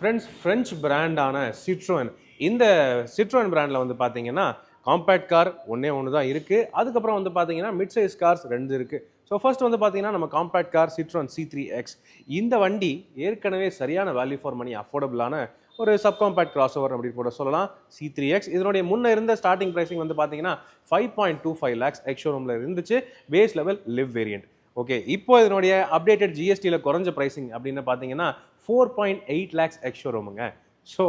Friends French பிராண்டான Citroen. இந்த Citroen பிராண்டில் வந்து பார்த்தீங்கன்னா காம்பேக்ட் கார் ஒன்றே ஒன்று தான் இருக்குது. அதுக்கப்புறம் வந்து பார்த்தீங்கன்னா மிட் சைஸ் கார்ஸ் 2 இருக்குது. ஸோ ஃபர்ஸ்ட் வந்து பார்த்தீங்கன்னா நம்ம காம்பேக்ட் கார் சிட்ரோன் C3X. இந்த வண்டி ஏற்கனவே சரியான வேல்யூ ஃபார் மணி அஃபோர்டபுளான ஒரு சப் காம்பேக்ட் கிராஸ் ஓவர் அப்படின்னு கூட சொல்லலாம். C3X இதனுடைய முன்ன இருந்த ஸ்டார்டிங் ப்ரைஸிங் வந்து பார்த்தீங்கன்னா 5.25 lakhs எக்ஸ் ஷோரூமில் இருந்துச்சு. Base level live variant. Okay, இப்போ இதனுடைய அப்டேட்டட் ஜிஎஸ்டியில் குறைஞ்ச ப்ரைஸிங் அப்படின்னு பார்த்தீங்கன்னா 4.8 lakhs எக்ஸ் ஷோரூமுங்க. ஸோ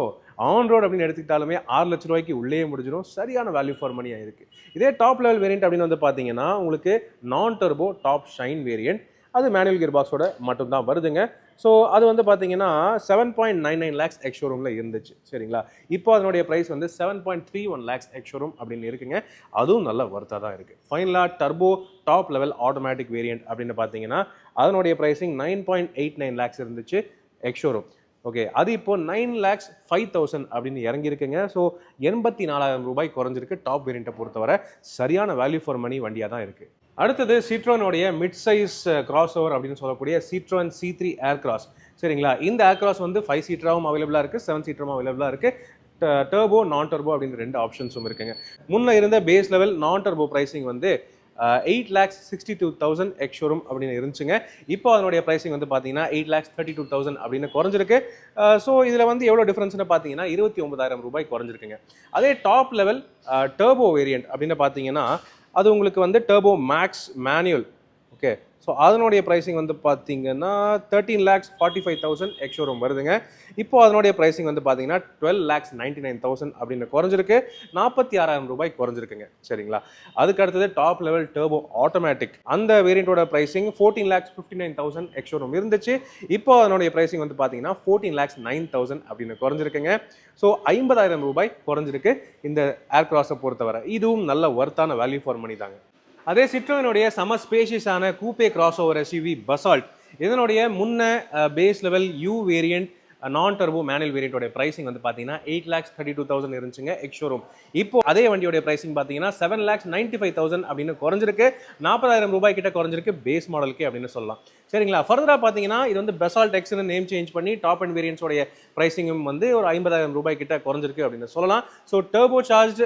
ஆன் ரோட் அப்படின்னு எடுத்துக்கிட்டாலுமே 6 லட்ச ரூபாய்க்கு உள்ளே முடிஞ்சிடும். சரியான வேல்யூ ஃபார் மணியாக இருக்குது. இதே டாப் லெவல் வேரியன்ட் அப்படின்னு வந்து பார்த்தீங்கன்னா உங்களுக்கு நான் டர்போ டாப் ஷைன் வேரியன்ட். அது மேனுவல் கியர் பாக்ஸோட மட்டும்தான் வருதுங்க. ஸோ அது வந்து பார்த்தீங்கன்னா 7.99 lakhs எக்ஸ் ஷோரூமில் இருந்துச்சு. சரிங்களா, இப்போ அதனுடைய ப்ரைஸ் வந்து 7.31 lakhs எக்ஸ் ஷோரூம் அப்படின்னு இருக்குங்க. அதுவும் நல்ல ஒர்த்தாக தான் இருக்குது. ஃபைனலாக turbo top level automatic variant அப்படின்னு பார்த்தீங்கன்னா அதனுடைய ப்ரைஸிங் 9.89 lakhs இருந்துச்சு எக்ஸ் ஷோரூம். ஓகே, அது இப்போ 9,05,000 அப்படின்னு இறங்கியிருக்குங்க. ஸோ 84,000 ரூபாய் குறைஞ்சிருக்கு. டாப் வேரியண்ட்டை பொறுத்தவரை சரியான வேல்யூ ஃபார் மணி வண்டியாக தான் இருக்குது. அடுத்தது சிட்ரோனுடைய மிட் சைஸ் கிராஸ் ஓவர் அப்படின்னு சொல்லக்கூடிய சிட்ரோன் C3 ஏர்கிராஸ். சரிங்களா, இந்த ஏர்கிராஸ் வந்து 5 சீட்டராகவும் அவைலபிளாக இருக்குது, 7 சீட்டரும் அவைலபிளாக இருக்குது. டர்போ நான் டர்போ அப்படின்னு 2 ஆப்ஷன்ஸும் இருக்குங்க. முன்ன இருந்த பேஸ் லெவல் நான் டர்போ ப்ரைஸிங் வந்து 8,62,000 எக்ஸ் ஷோரூம் அப்படின்னு இருந்துச்சுங்க. இப்போ அதனுடைய ப்ரைஸிங் வந்து பார்த்தீங்கன்னா 8,32,000 அப்படின்னு குறைஞ்சிருக்கு. ஸோ இதில் வந்து எவ்வளோ டிஃப்ரென்ஸ்னு பார்த்தீங்கன்னா 29,000 ரூபாய் குறைஞ்சிருக்குங்க. அதே டாப் லெவல் டர்போ வேரியன்ட் அப்படின்னு பார்த்தீங்கன்னா அது உங்களுக்கு வந்து turbo max manual. Okay, so அதனுடைய ப்ரைஸிங் வந்து பார்த்தீங்கன்னா 13,45,000 எக்ஸ் ஷோரூம் வருதுங்க. இப்போ அதனுடைய ப்ரைஸிங் வந்து பார்த்தீங்கன்னா 12,99,000 அப்படின்னு குறைஞ்சிருக்கு. 46,000 ரூபாய் குறைஞ்சிருக்குங்க. சரிங்களா, அதுக்கு அடுத்தது டாப் லெவல் டர்போ ஆட்டோமேட்டிக். அந்த வேரியண்டோட ப்ரைஸிங் 14,59,000 எக்ஸ் ஷோரூம் இருந்துச்சு. இப்போ அதனுடைய ப்ரைஸிங் வந்து பார்த்தீங்கன்னா 14,09,000 அப்படின்னு குறைஞ்சிருக்குங்க. ஸோ 50,000 ரூபாய் குறைஞ்சிருக்கு இந்த ஏர்கிராஸை பொறுத்தவரை. இதுவும் நல்ல ஒர்த்தான வேல்யூ ஃபார் மணி தாங்க. அதே சிட்ரோனுடைய சம ஸ்பேஷியஸான coupe crossover SUV Basalt. இதனுடைய முன்ன base level U variant non turbo manual வேரியண்டோட ப்ரைஸிங் வந்து பார்த்தீங்கன்னா 8,32,000 இருந்துச்சுங்க எக்ஸ் ஷோரூம். இப்போ அதே வண்டியோட ப்ரைஸிங் பார்த்தீங்கன்னா 7,95,000 அப்படின்னு குறைஞ்சிருக்கு. 40,000 ரூபாய் கிட்ட குறைஞ்சிருக்கு பேஸ் மாடலுக்கு அப்படின்னு சொல்லலாம். சரிங்களா, ஃபர்தராக பார்த்தீங்கன்னா இது வந்து பெசால்ட் எக்ஸ்னு நேம் சேஞ்ச் பண்ணி டாப் அண்ட் வேரியன்ட்ஸோடைய ப்ரைஸிங்கும் வந்து ஒரு 50,000 ரூபாய் கிட்ட குறைஞ்சிருக்கு அப்படின்னு சொல்லலாம். So turbo charge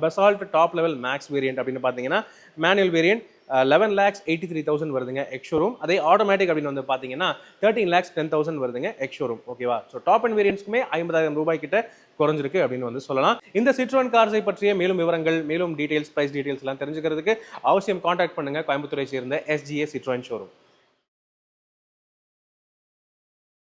Basalt top level max variant அப்படின்னு பார்த்தீங்கன்னா மேனுவல் வேரியன்ட் 11,83,000 வருதுங்க எக்ஸ் ஷோரூம். அதே ஆட்டோமேட்டிக் அப்படின்னு வந்து பார்த்தீங்கன்னா 13,10,000 வருதுங்க எக்ஸ் ஷோரூம். ஓகேவா, ஸோ டாப் அண்ட் வேரியன்ட்ஸ்க்குமே 50,000 ரூபாய் கிட்ட குறைஞ்சிருக்கு அப்படின்னு வந்து சொல்லலாம். இந்த சிட்ரோன் கார்ஸை பற்றிய மேலும் விவரங்கள், மேலும் டீடைல்ஸ், பிரைஸ் டீடைல்ஸ் எல்லாம் தெரிஞ்சுக்கிறதுக்கு அவசியம் கான்டாக்ட் பண்ணுங்க கோயம்புத்தூரை சேர்ந்த SGA சிட்ரோன் ஷோரூம்.